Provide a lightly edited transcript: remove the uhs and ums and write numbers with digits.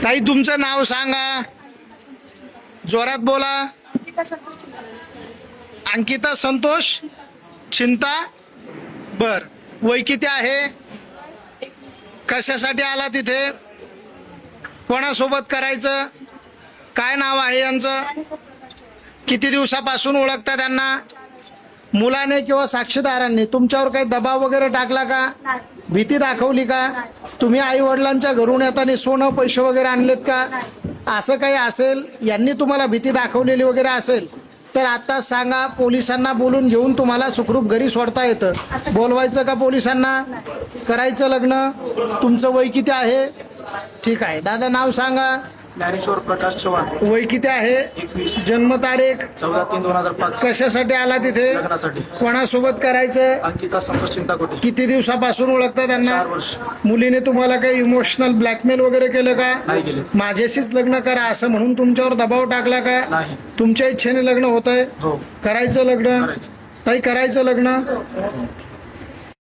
ताई तुमचं नाव सांगा, जोरात बोला. अंकिता संतोष चिंता. बर, वय किती आहे? कशासाठी आला तिथे? कोणासोबत करायचं? काय नाव आहे यांचं? किती दिवसापासून ओळखता त्यांना? मुलाने किंवा साक्षीदारांनी तुमच्यावर काही दबाव वगैरे टाकला का? भीती दाखवली का? तुम्ही आई वडिलांच्या घरून येताना सोनं पैसे वगैरे आणलेत का? असं काही असेल, यांनी तुम्हाला भीती दाखवलेली वगैरे असेल तर आता सांगा, पोलिसांना बोलून घेऊन तुम्हाला सुखरूप घरी सोडता येतं. बोलवायचं का पोलिसांना? करायचं लग्न? तुमचं वय किती आहे? ठीक आहे दादा, नाव सांगा. ज्ञानेश्वर प्रकाश चव्हाण. वय किती आहे? 21. जन्मतारीख? 14/3/2005. कशासाठी आला तिथे? लग्नासाठी. कोणासोबत करायचं? अंकिता संतोष चिंताकोटे. किती दिवसापासून ओळखता त्यांना? 4 वर्ष. मुलीने तुम्हाला काही इमोशनल ब्लॅकमेल वगैरे केलं का? नाही केले. माझ्याशीच लग्न करा असं म्हणून तुमच्यावर दबाव टाकला का? नाही. तुमच्या इच्छेने लग्न होतंय? हो. करायचं लग्न? करायचं. ताई करायचं लग्न?